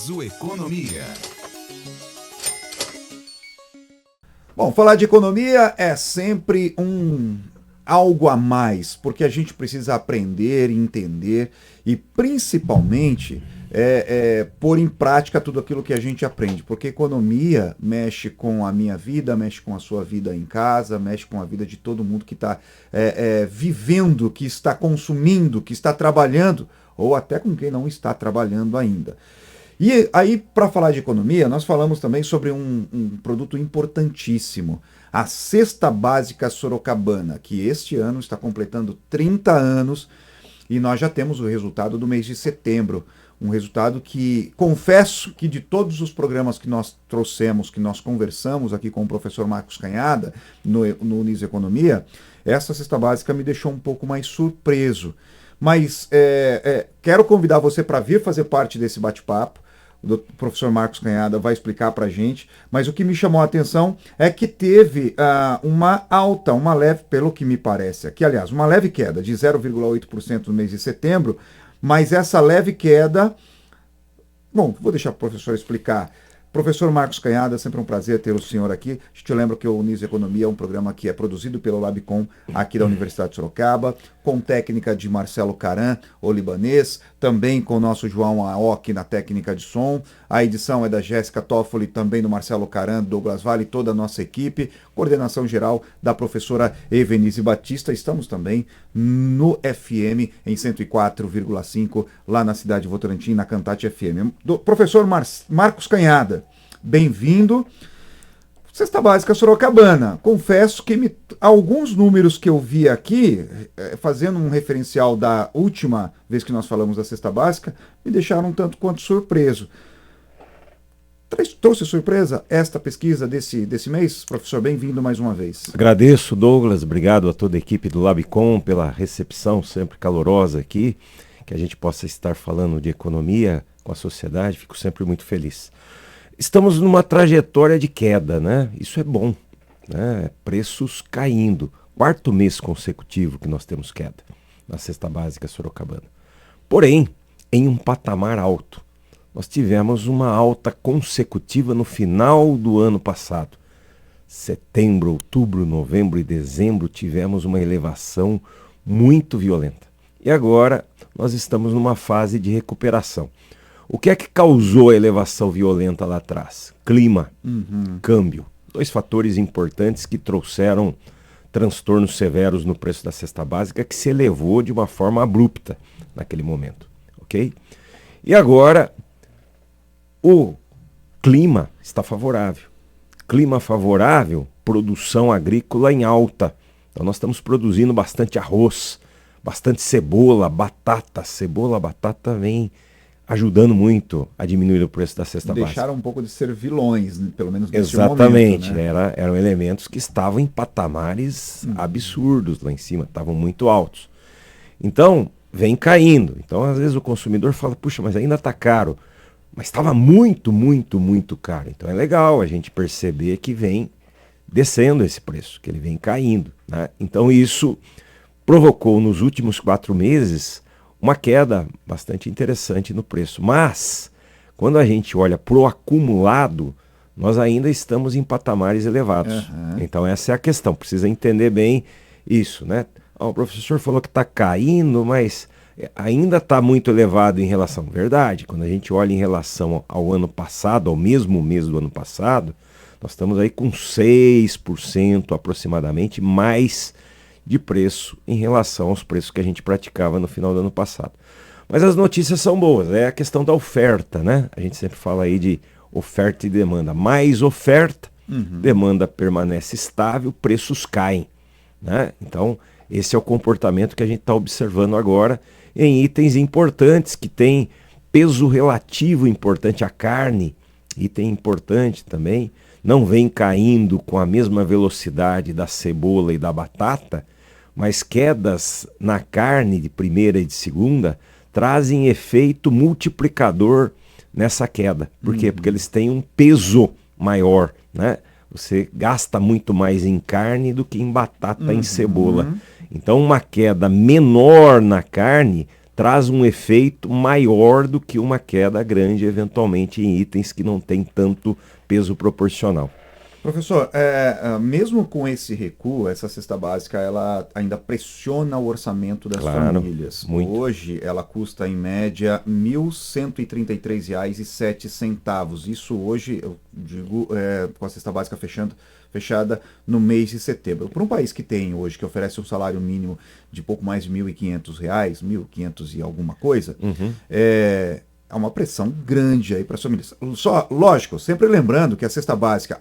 Niso Economia. Bom, falar de economia é sempre algo a mais, porque a gente precisa aprender, entender e principalmente pôr em prática tudo aquilo que a gente aprende, porque economia mexe com a minha vida, mexe com a sua vida em casa, mexe com a vida de todo mundo que está vivendo, que está consumindo, que está trabalhando, ou até com quem não está trabalhando ainda. E aí, para falar de economia, nós falamos também sobre um produto importantíssimo, a Cesta Básica Sorocabana, que este ano está completando 30 anos e nós já temos o resultado do mês de setembro. Um resultado que, confesso que de todos os programas que nós trouxemos, que nós conversamos aqui com o professor Marcos Canhada, no Niso Economia, essa Cesta Básica me deixou um pouco mais surpreso. Mas quero convidar você para vir fazer parte desse bate-papo. O professor Marcos Canhada vai explicar para a gente, mas o que me chamou a atenção é que teve uma alta, uma leve, pelo que me parece aqui, aliás, uma leve queda de 0,8% no mês de setembro, mas essa leve queda, bom, vou deixar o professor explicar. Professor Marcos Canhada, sempre um prazer ter o senhor aqui. A gente lembra que o Niso Economia é um programa que é produzido pelo Labcom aqui da Universidade de Sorocaba, com técnica de Marcelo Caran, o libanês, também com o nosso João Aoki na técnica de som. A edição é da Jéssica Toffoli, também do Marcelo Caran, Douglas Vale, toda a nossa equipe. Coordenação geral da professora Evenise Batista. Estamos também no FM em 104,5, lá na cidade de Votorantim, na Cantate FM. Professor Marcos Canhada, bem-vindo. Cesta Básica Sorocabana. Confesso que alguns números que eu vi aqui, fazendo um referencial da última vez que nós falamos da Cesta Básica, me deixaram um tanto quanto surpreso. Trouxe surpresa esta pesquisa desse mês? Professor, bem-vindo mais uma vez. Agradeço, Douglas. Obrigado a toda a equipe do Labcom pela recepção sempre calorosa aqui, que a gente possa estar falando de economia com a sociedade. Fico sempre muito feliz. Estamos numa trajetória de queda, né? Isso é bom, né? Preços caindo. Quarto mês consecutivo que nós temos queda na Cesta Básica Sorocabana. Porém, em um patamar alto. Nós tivemos uma alta consecutiva no final do ano passado. Setembro, outubro, novembro e dezembro tivemos uma elevação muito violenta. E agora nós estamos numa fase de recuperação. O que é que causou a elevação violenta lá atrás? Clima, câmbio. Dois fatores importantes que trouxeram transtornos severos no preço da cesta básica, que se elevou de uma forma abrupta naquele momento. Ok? E agora, o clima está favorável. Clima favorável, produção agrícola em alta. Então nós estamos produzindo bastante arroz, bastante cebola, batata. Cebola, batata vem ajudando muito a diminuir o preço da cesta básica. Deixaram um pouco de ser vilões, pelo menos nesse Exatamente, momento, né? Eram elementos que estavam em patamares absurdos lá em cima, estavam muito altos. Então, vem caindo. Então, às vezes o consumidor fala, puxa, mas ainda está caro. Mas estava muito, muito, muito caro. Então é legal a gente perceber que vem descendo esse preço, que ele vem caindo, né? Então isso provocou nos últimos 4 meses uma queda bastante interessante no preço. Mas, quando a gente olha para o acumulado, nós ainda estamos em patamares elevados. Então essa é a questão, precisa entender bem isso, né? O professor falou que está caindo, mas ainda está muito elevado em relação... Verdade, quando a gente olha em relação ao ano passado, ao mesmo mês do ano passado, nós estamos aí com 6% aproximadamente mais de preço em relação aos preços que a gente praticava no final do ano passado. Mas as notícias são boas, é a questão da oferta, né? A gente sempre fala aí de oferta e demanda. Mais oferta, demanda permanece estável, preços caem, né? Então, esse é o comportamento que a gente está observando agora em itens importantes que têm peso relativo importante. A carne, item importante também, não vem caindo com a mesma velocidade da cebola e da batata, mas quedas na carne de primeira e de segunda trazem efeito multiplicador nessa queda. Por quê? Porque eles têm um peso maior, né? Você gasta muito mais em carne do que em batata, em cebola. Então uma queda menor na carne traz um efeito maior do que uma queda grande, eventualmente, em itens que não tem tanto peso proporcional. Professor, mesmo com esse recuo, essa cesta básica ela ainda pressiona o orçamento das famílias. Muito. Hoje ela custa em média R$ 1.133,07. Isso hoje, eu digo, com a cesta básica fechada no mês de setembro. Para um país que tem hoje, que oferece um salário mínimo de pouco mais de R$ 1.500, R$ 1.500 e alguma coisa, é uma pressão grande aí para as famílias. Só, lógico, sempre lembrando que a cesta básica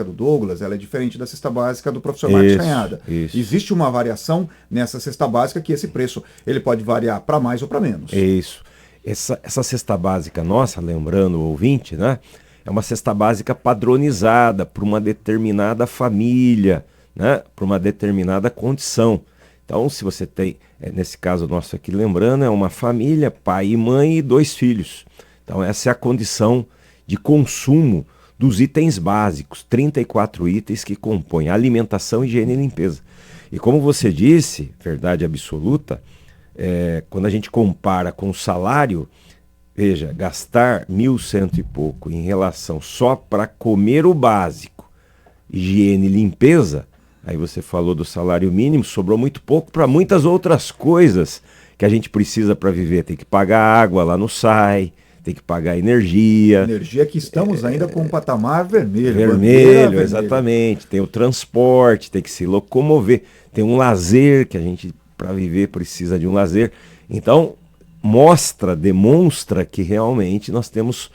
do Douglas, ela é diferente da cesta básica do professor Marcos Canhada. Existe uma variação nessa cesta básica que esse preço ele pode variar para mais ou para menos. Isso. Essa cesta básica nossa, lembrando o ouvinte, né, é uma cesta básica padronizada para uma determinada família, né, para uma determinada condição. Então, se você tem, nesse caso nosso aqui, lembrando, é uma família, pai e mãe e 2 filhos. Então, essa é a condição de consumo dos itens básicos, 34 itens que compõem alimentação, higiene e limpeza. E como você disse, verdade absoluta, quando a gente compara com o salário, veja, gastar 1.100 e pouco em relação só para comer o básico, higiene e limpeza. Aí você falou do salário mínimo, sobrou muito pouco para muitas outras coisas que a gente precisa para viver. Tem que pagar água lá no SAI, tem que pagar energia. Energia que estamos ainda com um patamar vermelho. Vermelho, exatamente. Tem o transporte, tem que se locomover. Tem um lazer, que a gente, para viver, precisa de um lazer. Então, demonstra que realmente nós temos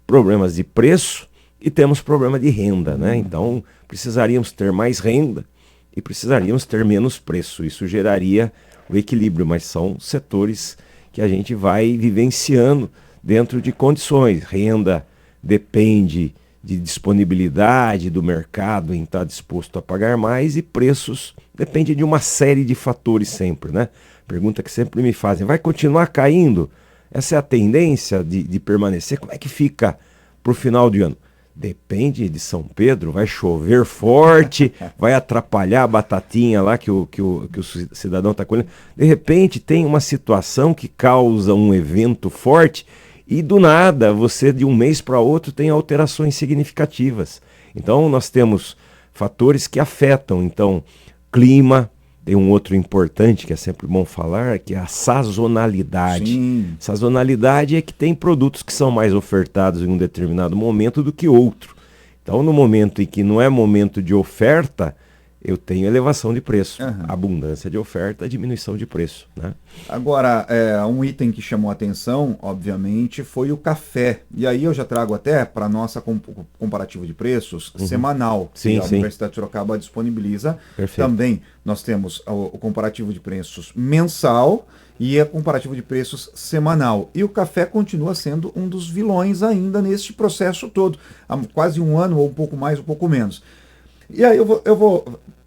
problemas de preço e temos problema de renda, né? Então, precisaríamos ter mais renda e precisaríamos ter menos preço. Isso geraria o equilíbrio, mas são setores que a gente vai vivenciando dentro de condições. Renda depende de disponibilidade do mercado em estar disposto a pagar mais, e preços depende de uma série de fatores sempre, né? Pergunta que sempre me fazem, vai continuar caindo? Essa é a tendência de permanecer? Como é que fica para o final de ano? Depende de São Pedro, vai chover forte, vai atrapalhar a batatinha lá que o cidadão está colhendo. De repente tem uma situação que causa um evento forte e do nada você de um mês para outro tem alterações significativas. Então nós temos fatores que afetam, então clima, tem um outro importante que é sempre bom falar, que é a sazonalidade. Sim. Sazonalidade é que tem produtos que são mais ofertados em um determinado momento do que outro. Então, no momento em que não é momento de oferta, eu tenho elevação de preço. Abundância de oferta, diminuição de preço, né? Agora, um item que chamou a atenção, obviamente, foi o café. E aí eu já trago até para a nossa comparativo de preços semanal, que a Universidade de Sorocaba disponibiliza. Perfeito. Também nós temos o comparativo de preços mensal e a comparativo de preços semanal. E o café continua sendo um dos vilões ainda neste processo todo. Há quase um ano, ou um pouco mais, um pouco menos. E aí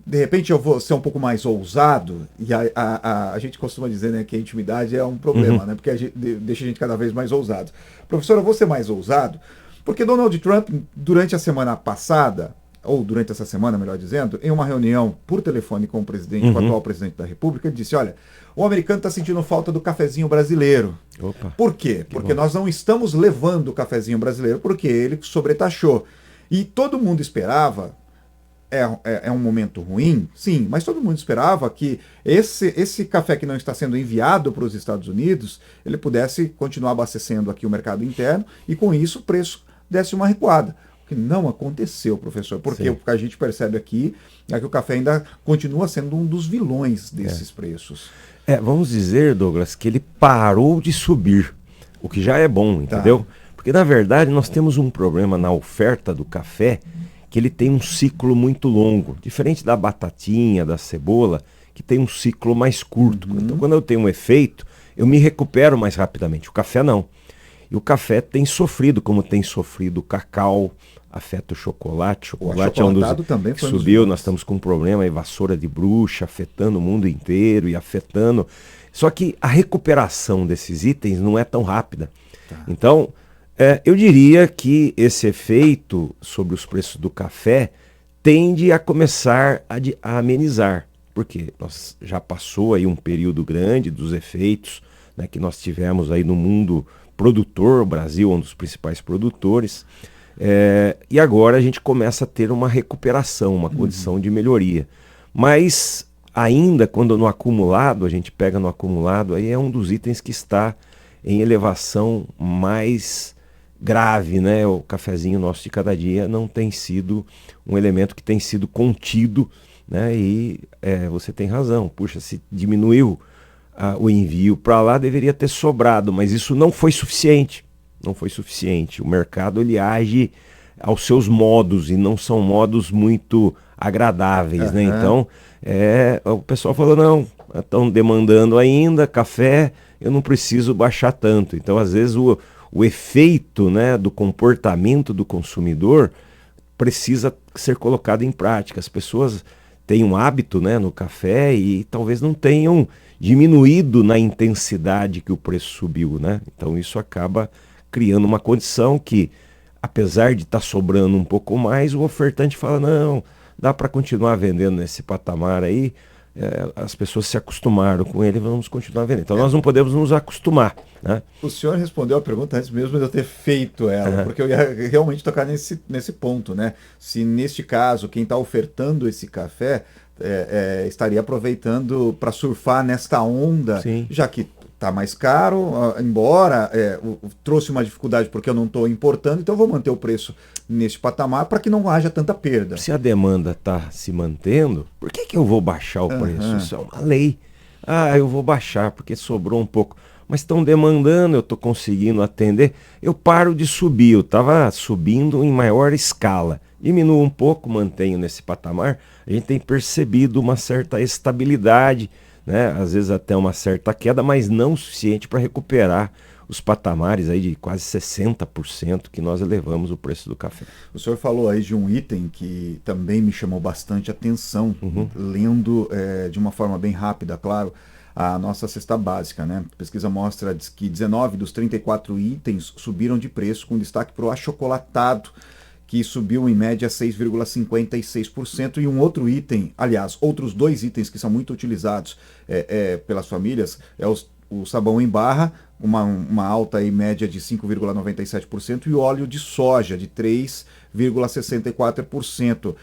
de repente eu vou ser um pouco mais ousado, e a gente costuma dizer, né, que a intimidade é um problema, né, porque deixa a gente cada vez mais ousado. Professor, eu vou ser mais ousado, porque Donald Trump, durante a semana passada, ou durante essa semana, melhor dizendo, em uma reunião por telefone com o presidente, com o atual presidente da República, ele disse, olha, o americano está sentindo falta do cafezinho brasileiro. Opa, por quê? Porque nós não estamos levando o cafezinho brasileiro, porque ele sobretaxou. E todo mundo esperava... É um momento ruim? Sim, mas todo mundo esperava que esse café que não está sendo enviado para os Estados Unidos, ele pudesse continuar abastecendo aqui o mercado interno e com isso o preço desse uma recuada. O que não aconteceu, professor, porque o que a gente percebe aqui é que o café ainda continua sendo um dos vilões desses preços. Vamos dizer, Douglas, que ele parou de subir, o que já é bom, entendeu? Porque na verdade nós temos um problema na oferta do café, que ele tem um ciclo muito longo, diferente da batatinha, da cebola, que tem um ciclo mais curto. Então, quando eu tenho um efeito, eu me recupero mais rapidamente. O café não. E o café tem sofrido, como tem sofrido o cacau, afeta o chocolate. Chocolate é um dos também que subiu, nós estamos com um problema aí, vassoura de bruxa, afetando o mundo inteiro e afetando. Só que a recuperação desses itens não é tão rápida. Então... eu diria que esse efeito sobre os preços do café tende a começar a amenizar, porque nós já passou aí um período grande dos efeitos né, que nós tivemos aí no mundo produtor, o Brasil é um dos principais produtores, e agora a gente começa a ter uma recuperação, uma condição de melhoria. Mas ainda quando no acumulado, a gente pega no acumulado, aí é um dos itens que está em elevação mais grave, né? O cafezinho nosso de cada dia não tem sido um elemento que tem sido contido, né? E você tem razão, puxa, se diminuiu o envio para lá, deveria ter sobrado, mas isso não foi suficiente. Não foi suficiente. O mercado ele age aos seus modos e não são modos muito agradáveis, né? Então, o pessoal falou, não, estão demandando ainda café, eu não preciso baixar tanto. Então, às vezes, o efeito, né, do comportamento do consumidor precisa ser colocado em prática. As pessoas têm um hábito, né, no café e talvez não tenham diminuído na intensidade que o preço subiu, né? Então, isso acaba criando uma condição que, apesar de estar sobrando um pouco mais, o ofertante fala, não, dá para continuar vendendo nesse patamar aí, as pessoas se acostumaram com ele, vamos continuar vendendo. Então nós não podemos nos acostumar, né? O senhor respondeu a pergunta antes mesmo de eu ter feito ela, porque eu ia realmente tocar nesse ponto, né? Se neste caso, quem está ofertando esse café estaria aproveitando para surfar nesta onda, Sim. já que está mais caro, embora trouxe uma dificuldade porque eu não estou importando, então eu vou manter o preço neste patamar para que não haja tanta perda. Se a demanda está se mantendo, por que eu vou baixar o preço? Isso é uma lei. Eu vou baixar porque sobrou um pouco. Mas estão demandando, eu estou conseguindo atender, eu paro de subir. Eu estava subindo em maior escala. Diminuo um pouco, mantenho nesse patamar. A gente tem percebido uma certa estabilidade, né? Às vezes até uma certa queda, mas não o suficiente para recuperar os patamares aí de quase 60% que nós elevamos o preço do café. O senhor falou aí de um item que também me chamou bastante atenção, lendo de uma forma bem rápida, claro, a nossa cesta básica, né? A pesquisa mostra que 19 dos 34 itens subiram de preço, com destaque para o achocolatado, que subiu em média 6,56%, e um outro item, aliás, outros dois itens que são muito utilizados pelas famílias, o sabão em barra, uma alta aí média de 5,97%, e o óleo de soja de 3,64%.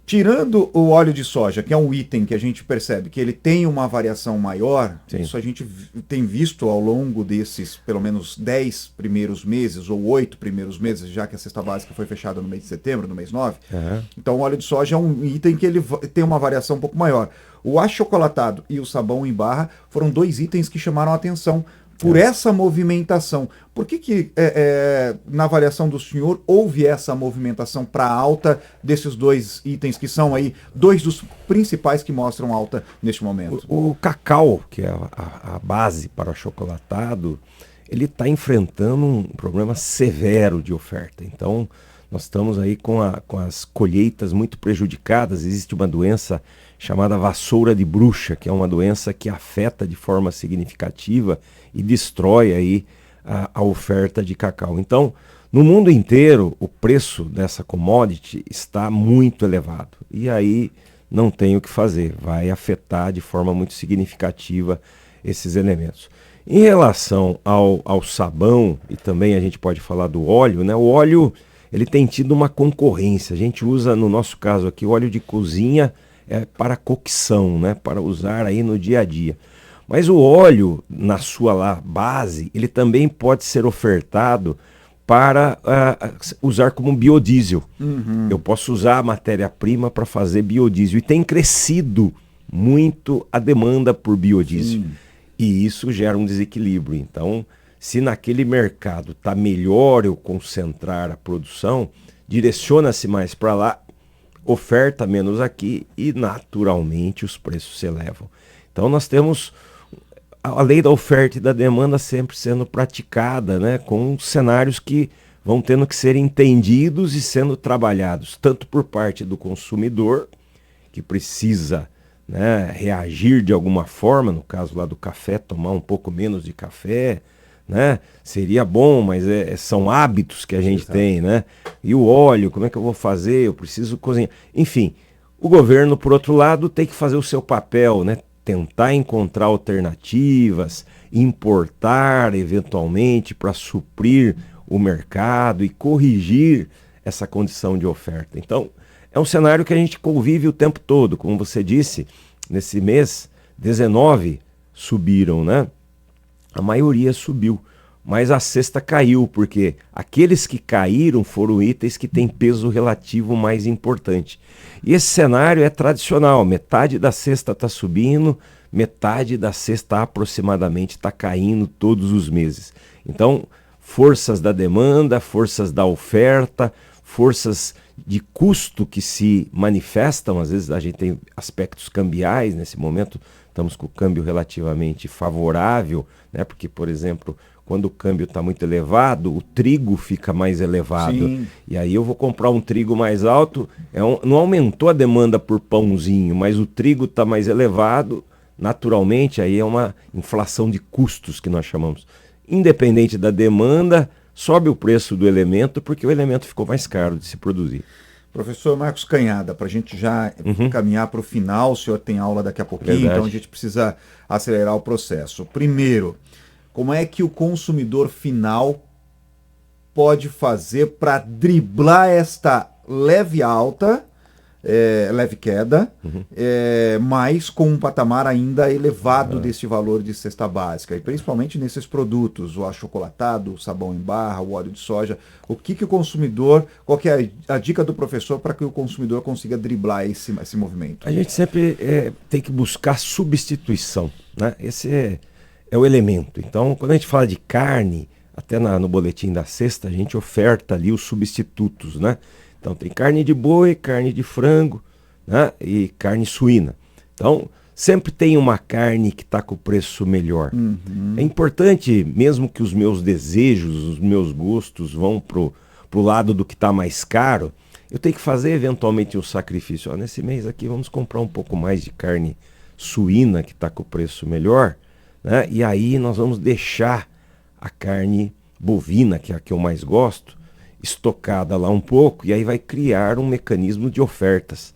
Tirando o óleo de soja, que é um item que a gente percebe que ele tem uma variação maior, Sim. Isso a gente tem visto ao longo desses pelo menos 10 primeiros meses, ou 8 primeiros meses, já que a cesta básica foi fechada no mês de setembro, no mês 9. Então o óleo de soja é um item que ele tem uma variação um pouco maior. O achocolatado e o sabão em barra foram dois itens que chamaram a atenção por essa movimentação. Por que na avaliação do senhor houve essa movimentação para alta desses dois itens que são aí dois dos principais que mostram alta neste momento? O cacau, que é a base para o achocolatado, ele está enfrentando um problema severo de oferta. Então nós estamos aí com as colheitas muito prejudicadas. Existe uma doença chamada vassoura de bruxa, que é uma doença que afeta de forma significativa e destrói aí a oferta de cacau. Então, no mundo inteiro, o preço dessa commodity está muito elevado. E aí não tem o que fazer, vai afetar de forma muito significativa esses elementos. Em relação ao sabão, e também a gente pode falar do óleo, né? O óleo ele tem tido uma concorrência. A gente usa, no nosso caso aqui, o óleo de cozinha para cocção, né? Para usar aí no dia a dia. Mas o óleo, na sua base, ele também pode ser ofertado para usar como biodiesel. Eu posso usar a matéria-prima para fazer biodiesel. E tem crescido muito a demanda por biodiesel. E isso gera um desequilíbrio. Então, se naquele mercado está melhor eu concentrar a produção, direciona-se mais para lá, oferta menos aqui e naturalmente os preços se elevam. Então nós temos a lei da oferta e da demanda sempre sendo praticada, né, com cenários que vão tendo que ser entendidos e sendo trabalhados, tanto por parte do consumidor, que precisa, né, reagir de alguma forma, no caso lá do café, tomar um pouco menos de café, né? Seria bom, mas são hábitos que a gente tem, né? E o óleo, como é que eu vou fazer? Eu preciso cozinhar. Enfim, o governo, por outro lado, tem que fazer o seu papel, né? tentar encontrar alternativas, importar eventualmente para suprir o mercado e corrigir essa condição de oferta. Então, é um cenário que a gente convive o tempo todo. Como você disse, nesse mês, 19 subiram, né? A maioria subiu, mas a cesta caiu, porque aqueles que caíram foram itens que têm peso relativo mais importante. E esse cenário é tradicional, metade da cesta está subindo, metade da cesta aproximadamente está caindo todos os meses. Então, forças da demanda, forças da oferta, forças de custo que se manifestam, às vezes a gente tem aspectos cambiais, nesse momento estamos com o câmbio relativamente favorável, né? Porque, por exemplo, quando o câmbio está muito elevado, o trigo fica mais elevado. Sim. E aí eu vou comprar um trigo mais alto, não aumentou a demanda por pãozinho, mas o trigo está mais elevado, naturalmente aí é uma inflação de custos que nós chamamos. Independente da demanda, sobe o preço do elemento porque o elemento ficou mais caro de se produzir. Professor Marcos Canhada, para a gente já caminhar para o final, o senhor tem aula daqui a pouquinho, Verdade. então a gente precisa acelerar o processo. Primeiro, como é que o consumidor final pode fazer para driblar esta leve alta, leve queda, mas com um patamar ainda elevado desse valor de cesta básica, e principalmente nesses produtos, o achocolatado, o sabão em barra, o óleo de soja, o que o consumidor, qual que é a dica do professor para que o consumidor consiga driblar esse movimento? A gente sempre tem que buscar substituição, né? Esse é o elemento. Então, quando a gente fala de carne, até no boletim da sexta, a gente oferta ali os substitutos, né? Então tem carne de boi, carne de frango, né? E carne suína. Então sempre tem uma carne que está com o preço melhor. É importante, mesmo que os meus desejos, os meus gostos vão pro lado do que está mais caro, eu tenho que fazer eventualmente um sacrifício. Ó, nesse mês aqui vamos comprar um pouco mais de carne suína que está com o preço melhor, né? E aí nós vamos deixar a carne bovina, que é a que eu mais gosto, estocada lá um pouco, e aí vai criar um mecanismo de ofertas.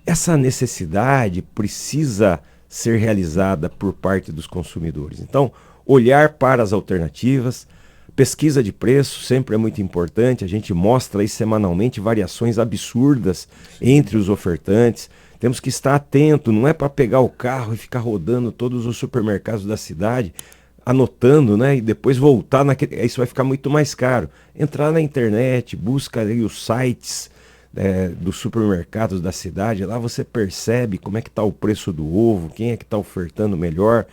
Essa necessidade precisa ser realizada por parte dos consumidores. Então, olhar para as alternativas, pesquisa de preço sempre é muito importante, a gente mostra aí semanalmente variações absurdas entre os ofertantes. Temos que estar atento, não é para pegar o carro e ficar rodando todos os supermercados da cidade, anotando, né, e depois voltar naquele, isso vai ficar muito mais caro. Entrar na internet, busca aí os sites dos supermercados da cidade, lá você percebe como é que está o preço do ovo, quem é que está ofertando melhor,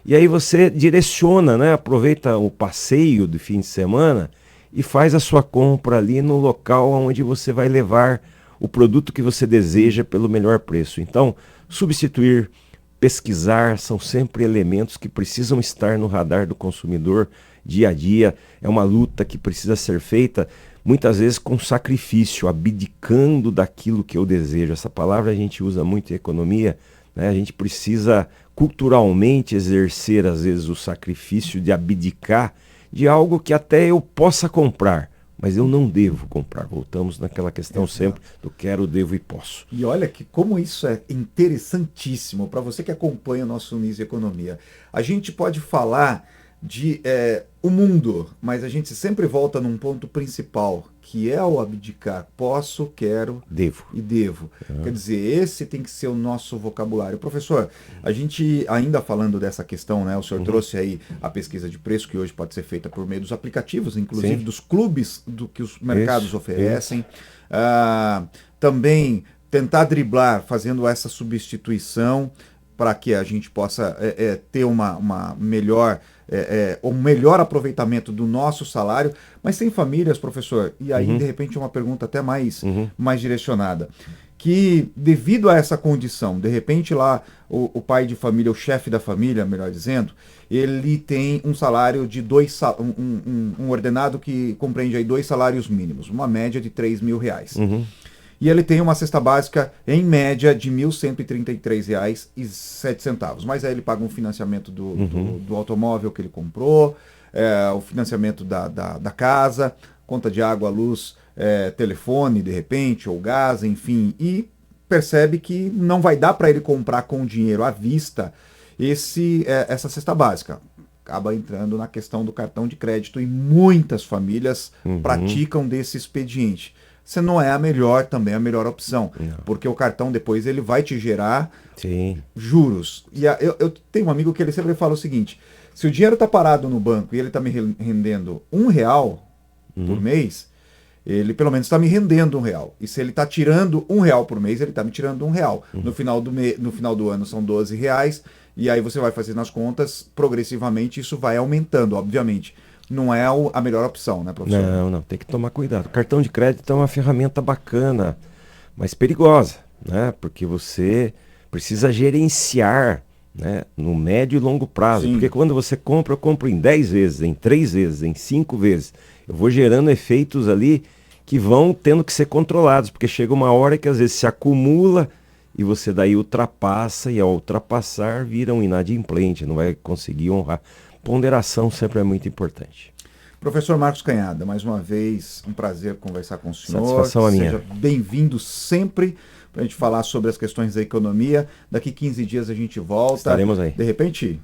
e aí você direciona, né, aproveita o passeio do fim de semana e faz a sua compra ali no local onde você vai levar o produto que você deseja pelo melhor preço. Então, substituir, pesquisar, são sempre elementos que precisam estar no radar do consumidor dia a dia. É uma luta que precisa ser feita, muitas vezes com sacrifício, abdicando daquilo que eu desejo. Essa palavra a gente usa muito em economia, né? A gente precisa culturalmente exercer, às vezes, o sacrifício de abdicar de algo que até eu possa comprar, mas eu não devo comprar. Voltamos naquela questão sempre do quero, devo e posso. E olha que como isso é interessantíssimo para você que acompanha o nosso Unis Economia. A gente pode falar de o mundo, mas a gente sempre volta num ponto principal, que é o abdicar. Posso, quero, devo e devo. Quer dizer, esse tem que ser o nosso vocabulário. Professor, a gente ainda falando dessa questão, né? O senhor trouxe aí a pesquisa de preço, que hoje pode ser feita por meio dos aplicativos, inclusive dos clubes do que os mercados oferecem. Também tentar driblar fazendo essa substituição para que a gente possa ter uma melhor um melhor aproveitamento do nosso salário, mas tem famílias, professor, e aí de repente uma pergunta até mais direcionada, que devido a essa condição, de repente lá o pai de família, o chefe da família, melhor dizendo, ele tem um salário de um ordenado que compreende aí 2 salários mínimos, uma média de R$3.000. E ele tem uma cesta básica, em média, de R$ 1.133,07. Mas aí ele paga um financiamento do automóvel que ele comprou, o financiamento da casa, conta de água, luz, telefone, de repente, ou gás, enfim. E percebe que não vai dar para ele comprar com dinheiro à vista. essa cesta básica. Acaba entrando na questão do cartão de crédito e muitas famílias praticam desse expediente. Você não é também a melhor opção, porque o cartão depois ele vai te gerar juros. E eu tenho um amigo que ele sempre fala o seguinte: se o dinheiro está parado no banco e ele está me rendendo R$1 por mês, ele pelo menos está me rendendo R$1. E se ele está tirando R$1 por mês, ele está me tirando R$1. No final do ano são R$12. E aí você vai fazendo as contas, progressivamente isso vai aumentando, obviamente. Não é a melhor opção, né, professor? Não, tem que tomar cuidado. O cartão de crédito é uma ferramenta bacana, mas perigosa, né? Porque você precisa gerenciar, né, no médio e longo prazo. Sim. Porque quando você compra, eu compro em 10 vezes, em 3 vezes, em 5 vezes. Eu vou gerando efeitos ali que vão tendo que ser controlados, porque chega uma hora que às vezes se acumula e você daí ultrapassa, e ao ultrapassar vira um inadimplente, não vai conseguir honrar. Ponderação sempre é muito importante. Professor Marcos Canhada, mais uma vez, um prazer conversar com o senhor. Satisfação a minha. Seja bem-vindo sempre para a gente falar sobre as questões da economia. Daqui 15 dias a gente volta. Estaremos aí. De repente,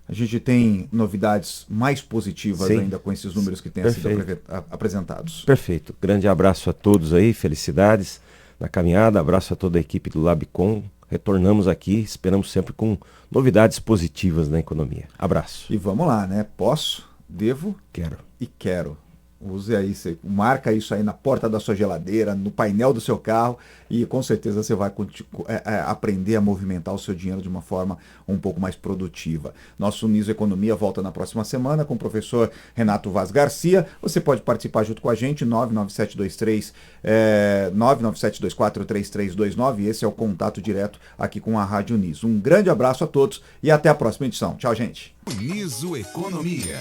a gente tem novidades mais positivas ainda com esses números que têm sido apresentados. Perfeito. Grande abraço a todos aí, felicidades na caminhada, abraço a toda a equipe do Labcom. Retornamos aqui, esperamos sempre com novidades positivas na economia. Abraço. E vamos lá, né? Posso, devo, quero e quero. Use aí, você marca isso aí na porta da sua geladeira, no painel do seu carro, e com certeza você vai aprender a movimentar o seu dinheiro de uma forma um pouco mais produtiva. Nosso Niso Economia volta na próxima semana com o professor Renato Vaz Garcia. Você pode participar junto com a gente, 997243329. Esse é o contato direto aqui com a Rádio Niso. Um grande abraço a todos e até a próxima edição. Tchau, gente. Niso Economia.